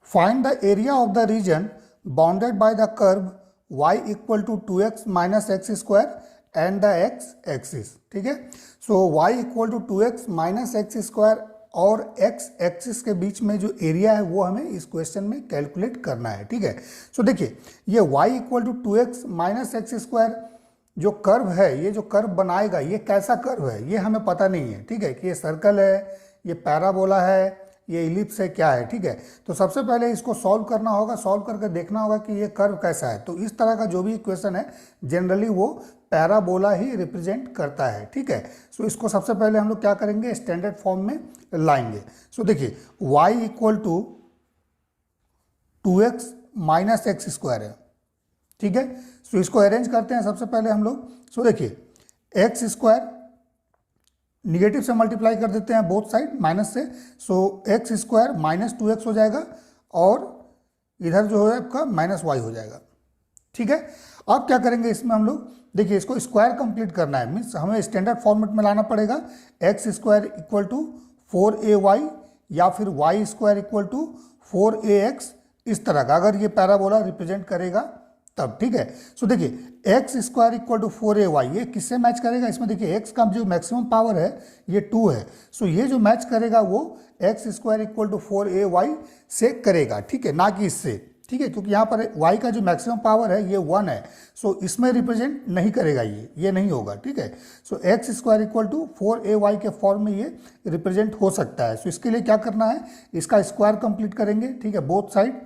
Find the area of the region bounded by the curve y equal to 2x minus x square and the x axis. ठीक है, so y equal to 2x minus x square और x axis के बीच में जो area है वो हमें इस क्वेश्चन में कैलकुलेट करना है। ठीक है, सो देखिए ये y equal to 2x minus x square जो कर्व है, ये जो कर्व बनाएगा ये कैसा कर्व है ये हमें पता नहीं है। ठीक है, कि ये सर्कल है, ये पैराबोला है, ये इलिप्स है, क्या है। ठीक है, तो सबसे पहले इसको सॉल्व करना होगा, सॉल्व करके देखना होगा कि ये कर्व कैसा है। तो इस तरह का जो भी इक्वेशन है जनरली वो पैराबोला ही रिप्रेजेंट करता है। ठीक है, सो इसको सबसे पहले हम लोग क्या करेंगे, स्टैंडर्ड फॉर्म में लाएंगे। सो देखिए y equal to 2x minus x square है। ठीक है, सो इसको अरेंज करते हैं सबसे पहले हम लोग। सो देखिए एक्स स्क्वायर निगेटिव से मल्टीप्लाई कर देते हैं बोथ साइड माइनस से, सो एक्स स्क्वायर माइनस 2x हो जाएगा और इधर जो है आपका माइनस वाई हो जाएगा। ठीक है, अब क्या करेंगे इसमें हम लोग, देखिए इसको स्क्वायर कंप्लीट करना है, मीन्स हमें स्टैंडर्ड फॉर्मेट में लाना पड़ेगा। X square equal to 4ay या फिर Y square equal to 4ax, इस तरह का अगर ये पैराबोला रिप्रेजेंट करेगा तब। ठीक है, सो देखिए x square equal to 4ay ये किससे मैच करेगा, इसमें देखिए एक्स का जो मैक्सिमम पावर है ये 2 है, सो ये जो मैच करेगा वो x square equal to 4ay से करेगा। ठीक है, ना कि इससे। ठीक है, क्योंकि यहाँ पर y का जो मैक्सिमम पावर है ये 1 है, सो इसमें रिप्रेजेंट नहीं करेगा, ये नहीं होगा। ठीक है, so X square equal to 4ay के फॉर्म में ये रिप्रेजेंट हो सकता है। सो इसके लिए क्या करना है, इसका स्क्वायर कंप्लीट करेंगे। ठीक है, बोथ साइड,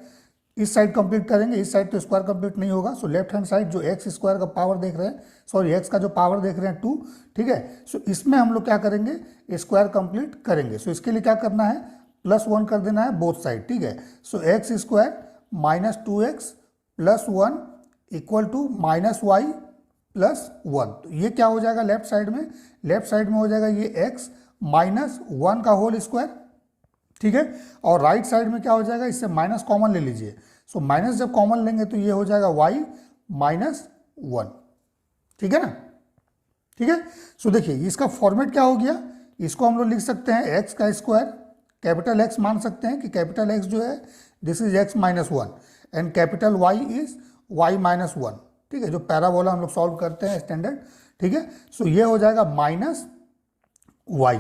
इस साइड कंप्लीट करेंगे, इस साइड तो स्क्वायर कंप्लीट नहीं होगा। सो लेफ्ट हैंड साइड जो एक्स स्क्वायर का पावर देख रहे हैं, सॉरी एक्स का जो पावर देख रहे हैं 2। ठीक है, सो इसमें हम लोग क्या करेंगे, स्क्वायर कंप्लीट करेंगे। सो इसके लिए क्या करना है, +1 कर देना है बोथ साइड। ठीक है, so X square minus 2x plus 1 equal to minus Y plus 1। तो ये क्या हो जाएगा लेफ्ट साइड में, लेफ्ट साइड में हो जाएगा ये x माइनस 1 का होल स्क्वायर। ठीक है, और राइट साइड में क्या हो जाएगा, इससे माइनस कॉमन ले लीजिए। सो माइनस जब कॉमन लेंगे तो ये हो जाएगा y माइनस 1। ठीक है ना। ठीक है, सो देखिए इसका फॉर्मेट क्या हो गया, इसको हम लोग लिख सकते हैं x का स्क्वायर, कैपिटल X मान सकते हैं कि कैपिटल X जो है this is x minus 1 and capital Y is y minus 1। ठीक है, जो पैराबोला हम लोग सॉल्व करते हैं स्टैंडर्ड। ठीक है, सो ये हो जाएगा माइनस y।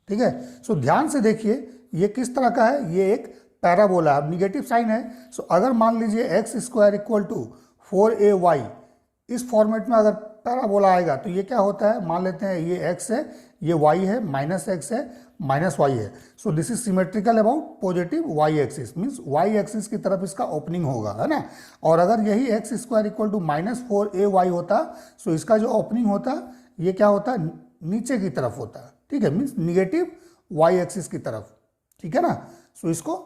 ठीक है, सो ध्यान से देखिए ये किस तरह का है, ये एक पैराबोला, अब निगेटिव साइन है। सो अगर मान लीजिए x square equal to 4ay इस फॉर्मेट में अगर पैराबोला आएगा तो ये क्या होता है, मान लेते हैं ये x है, ये y है, माइनस एक्स है, माइनस y है। So this is symmetrical about positive y axis, means y axis की तरफ इसका ओपनिंग होगा, है ना। और अगर यही x square equal to minus 4ay होता, सो इसका जो ओपनिंग होता ये क्या होता, नीचे की तरफ होता। ठीक है, मीन्स निगेटिव y एक्सिस की तरफ। ठीक है ना, सो इसको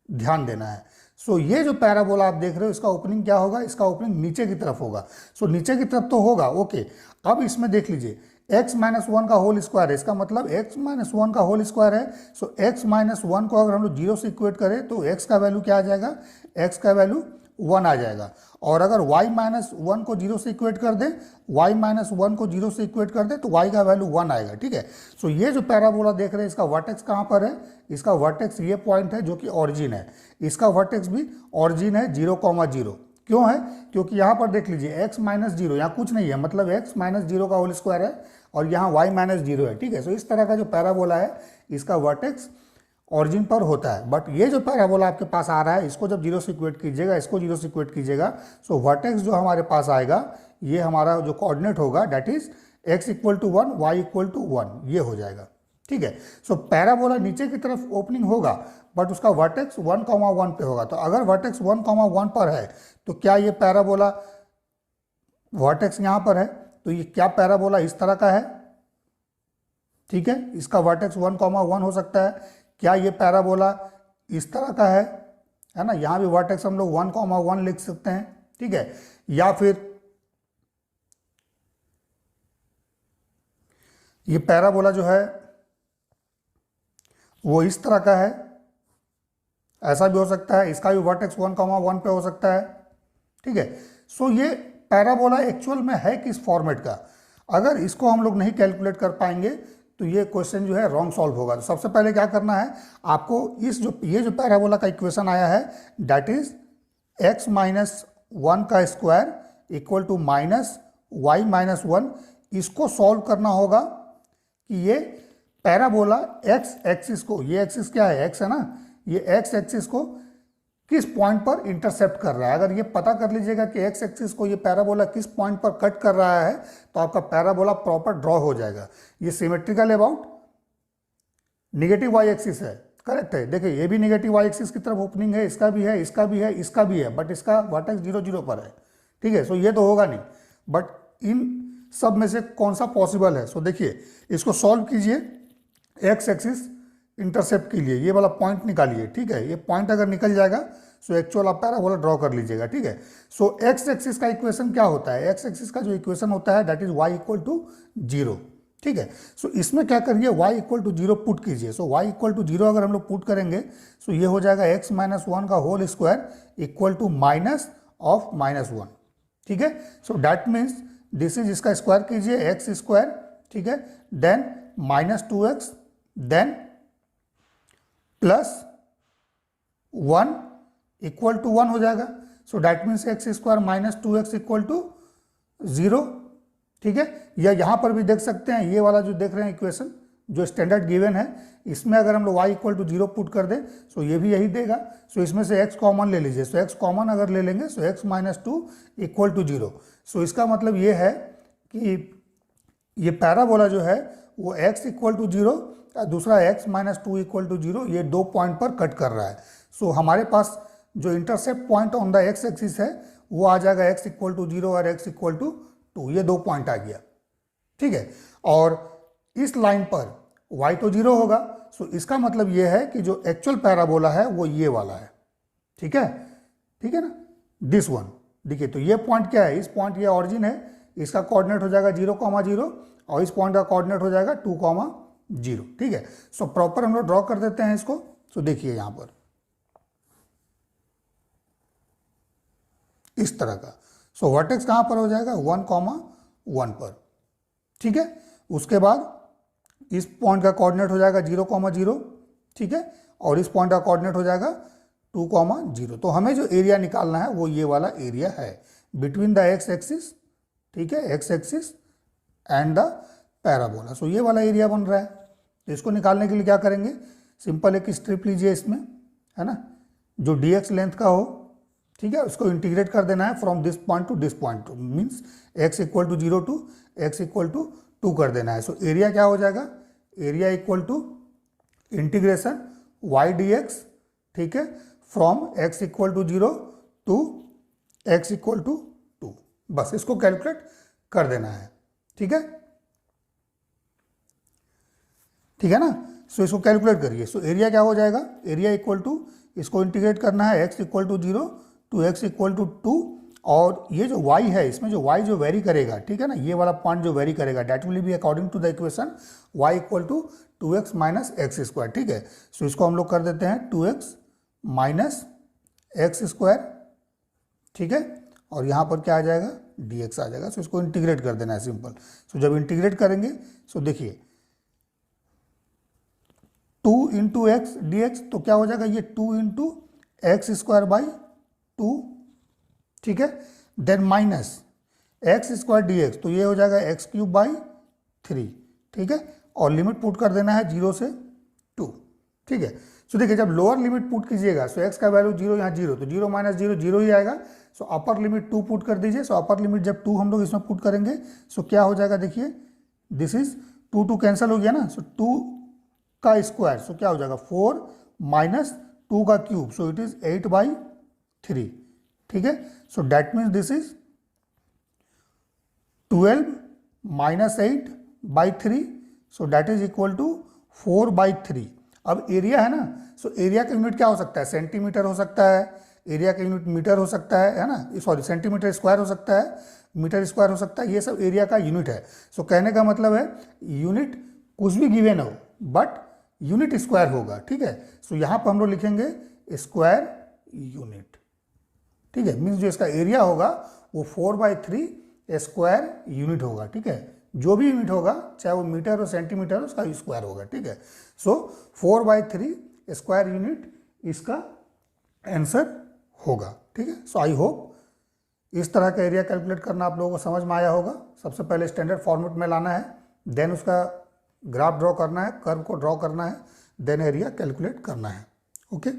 ध्यान देना है। सो ये जो पैराबोला आप देख रहे हो इसका ओपनिंग क्या होगा, इसका ओपनिंग नीचे की तरफ होगा। सो नीचे की तरफ तो होगा, ओके। अब इसमें देख लीजिए x माइनस 1 का होल स्क्वायर है, इसका मतलब x माइनस 1 का होल स्क्वायर है। सो x माइनस 1 को अगर हम लोग 0 से इक्वेट करें तो x का वैल्यू क्या आ जाएगा, x का वैल्यू 1 आ जाएगा। और अगर y माइनस 1 को 0 से इक्वेट कर दें, y माइनस 1 को 0 से इक्वेट कर दें तो y का वैल्यू 1 आएगा। ठीक है, सो ये जो पैराबोला देख रहे हैं इसका वर्टेक्स कहाँ पर है, इसका वर्टेक्स ये पॉइंट है जो कि ऑरिजिन है, इसका वर्टेक्स भी ऑरिजिन है 0,0। क्यों है, क्योंकि यहाँ पर देख लीजिए x माइनस 0, यहाँ कुछ नहीं है, मतलब x माइनस 0 का होल स्क्वायर है और यहाँ y माइनस 0 है। ठीक है, सो इस तरह का जो पैराबोला है इसका वर्टेक्स ऑरिजिन पर होता है। बट ये जो पैराबोला आपके पास आ रहा है इसको जब 0 से इक्वेट कीजिएगा, इसको 0 से इक्वेट कीजिएगा, सो वर्टेक्स जो हमारे पास आएगा ये हमारा जो कोऑर्डिनेट होगा that is x equal to 1, y equal to 1, ये हो जाएगा। ठीक है, सो पैराबोला नीचे की तरफ ओपनिंग होगा बट उसका वर्टेक्स 1,1 पे होगा। तो अगर वर्टेक्स 1,1 पर है तो क्या ये पैराबोला वर्टेक्स यहाँ पर है, तो ये क्या पैराबोला इस तरह का है। ठीक है, इसका वर्टेक्स 1,1 हो सकता है। क्या ये पैराबोला इस तरह का है ना, यहाँ भी वर्टेक्स हम लोग 1,1 लिख सकते हैं। ठीक है, या फिर ये पैराबोला जो है वो इस तरह का है, ऐसा भी हो सकता है, इसका भी वर्टेक्स 1,1 पे हो सकता है। ठीक है, सो ये पैराबोला एक्चुअल में है किस फॉर्मेट का, अगर इसको हम लोग नहीं कैलकुलेट कर पाएंगे तो ये क्वेश्चन जो है रॉन्ग सॉल्व होगा। तो सबसे पहले क्या करना है आपको, इस जो ये जो पैराबोला का इक्वेशन आया है दैट इज x माइनस 1 का square equal to minus y minus 1, इसको सॉल्व करना होगा कि ये पैराबोला x एक्सिस को, ये एक्सिस क्या है x है ना, ये x एक्सिस को किस पॉइंट पर इंटरसेप्ट कर रहा है। अगर ये पता कर लीजिएगा कि x एक्सिस को ये पैराबोला किस पॉइंट पर कट कर रहा है तो आपका पैराबोला प्रॉपर ड्रॉ हो जाएगा। ये symmetrical about negative y axis है, करेक्ट है। देखिए ये भी निगेटिव y एक्सिस की तरफ ओपनिंग है, इसका भी है, इसका भी है, इसका भी है, बट इसका वर्टेक्स 0 0 पर है, ठीक है। सो ये तो होगा नहीं, बट इन सब में से कौन सा पॉसिबल है। सो देखिए इसको सॉल्व कीजिए, x एक्सिस इंटरसेप्ट के लिए ये वाला पॉइंट निकालिए, ठीक है। ये पॉइंट अगर निकल जाएगा सो एक्चुअल आप पैराबोला ड्रॉ कर लीजिएगा, ठीक है। सो x एक्सिस का इक्वेशन क्या होता है, x एक्सिस का जो इक्वेशन होता है that is y equal to 0, ठीक है। सो इसमें क्या करिए y इक्वल टू 0 पुट कीजिए। सो y इक्वल टू 0 अगर हम लोग पुट करेंगे सो ये हो जाएगा x माइनस 1 का whole square equal to minus of minus 1, ठीक है। So that means this is, इसका स्क्वायर कीजिए x स्क्वायर, ठीक है, then minus 2x, then plus 1 equal to 1 हो जाएगा। So that means x square minus 2x equal to 0, ठीक है। या यहाँ पर भी देख सकते हैं, ये वाला जो देख रहे हैं इक्वेशन जो स्टैंडर्ड गिवन है, इसमें अगर हम लोग y इक्वल टू 0 पुट कर दें सो ये भी यही देगा। सो इसमें से x कॉमन ले लीजिए। सो x कॉमन अगर ले लेंगे सो x माइनस 2 इक्वल टू 0। सो इसका मतलब ये है कि ये पैराबोला जो है वो x इक्वल टू 0 और दूसरा x माइनस 2 इक्वल टू 0, ये दो पॉइंट पर कट कर रहा है। सो हमारे पास जो intercept point on the x axis है वो आ जाएगा x इक्वल टू 0 और x इक्वल टू 2, ये दो पॉइंट आ गया, ठीक है। और इस लाइन पर y तो 0 होगा। सो इसका मतलब ये है कि जो एक्चुअल पैराबोला है वो ये वाला है, ठीक है, ठीक है ना, दिस वन। देखिए तो ये पॉइंट क्या है, इस पॉइंट ये ऑरिजिन है, इसका कोऑर्डिनेट हो जाएगा 0,0 और इस पॉइंट का कोऑर्डिनेट हो जाएगा 2,0, ठीक है। सो प्रॉपर हम लोग ड्रॉ कर देते हैं इसको। सो देखिए यहां पर इस तरह का। सो वर्टेक्स कहां पर हो जाएगा 1,1 पर, ठीक है। उसके बाद इस पॉइंट का कोऑर्डिनेट हो जाएगा 0,0, ठीक है, और इस पॉइंट का कोऑर्डिनेट हो जाएगा 2,0। तो हमें जो एरिया निकालना है वो ये वाला एरिया है बिटवीन द एक्स एक्सिस, ठीक है, X axis and the parabola. So ये वाला एरिया बन रहा है। तो इसको निकालने के लिए क्या करेंगे, सिंपल एक स्ट्रिप लीजिए इसमें, है ना, जो dx लेंथ का हो, ठीक है, उसको इंटीग्रेट कर देना है from this point to this point, means x equal to 0 to x equal to 2 कर देना है। सो एरिया क्या हो जाएगा, area equal to integration y dx, ठीक है, from x equal to 0 to x equal to 2, बस इसको कैलकुलेट कर देना है, ठीक है, ठीक है ना। सो इसको कैलकुलेट करिए। सो एरिया क्या हो जाएगा, एरिया इक्वल टू, इसको इंटीग्रेट करना है x equal to 0 to x equal to 2, और ये जो y है इसमें जो y जो वेरी करेगा, ठीक है ना, ये वाला पॉइंट जो वेरी करेगा that will be according to the equation y equal to 2x minus x square, ठीक है। सो इसको हम लोग कर देते हैं 2x माइनस एक्स स्क्वायर, ठीक है, और यहाँ पर क्या आ जाएगा dx आ जाएगा। सो इसको इंटीग्रेट कर देना है सिंपल। सो जब इंटीग्रेट करेंगे सो देखिए 2 इंटू एक्स डी एक्स, तो क्या हो जाएगा ये 2 इंटू एक्स स्क्वायर बाई 2, ठीक है, then minus x square d x, तो ये हो जाएगा एक्स क्यूब बाई 3, ठीक है, और लिमिट पुट कर देना है 0 से 2, ठीक है। सो देखिए जब लोअर लिमिट पुट कीजिएगा सो एक्स का वैल्यू 0, यहाँ 0, तो 0 माइनस 0 0 ही आएगा। सो अपर लिमिट 2 पुट कर दीजिए। सो अपर लिमिट जब 2 हम लोग इसमें पुट करेंगे सो क्या हो जाएगा, देखिए दिस इज 2 कैंसिल हो गया ना, सो 2 का स्क्वायर, सो क्या हो जाएगा 4 माइनस 2 का क्यूब, सो इट इज 8/3, ठीक है। So that means this is 12 minus 8/3, so that is equal to 4/3। अब एरिया है ना, सो एरिया का यूनिट क्या हो सकता है, सेंटीमीटर हो सकता है, एरिया का यूनिट मीटर हो सकता है ना, सॉरी सेंटीमीटर स्क्वायर हो सकता है, मीटर स्क्वायर हो सकता है, ये सब एरिया का यूनिट है। सो कहने का मतलब है यूनिट कुछ भी गिवन हो बट यूनिट स्क्वायर होगा, ठीक है। सो यहाँ पर हम लोग लिखेंगे स्क्वायर यूनिट, ठीक है, मीन्स जो इसका एरिया होगा वो 4/3 स्क्वायर यूनिट होगा, ठीक है, जो भी यूनिट होगा, चाहे वो मीटर और सेंटीमीटर हो, उसका स्क्वायर होगा, ठीक है। सो 4/3 स्क्वायर यूनिट इसका आंसर होगा, ठीक है। सो आई होप इस तरह का एरिया कैलकुलेट करना आप लोगों को समझ में आया होगा। सबसे पहले स्टैंडर्ड फॉर्मेट में लाना है, देन उसका ग्राफ ड्रॉ करना है, कर्व को ड्रॉ करना है, देन एरिया कैलकुलेट करना है। ओके।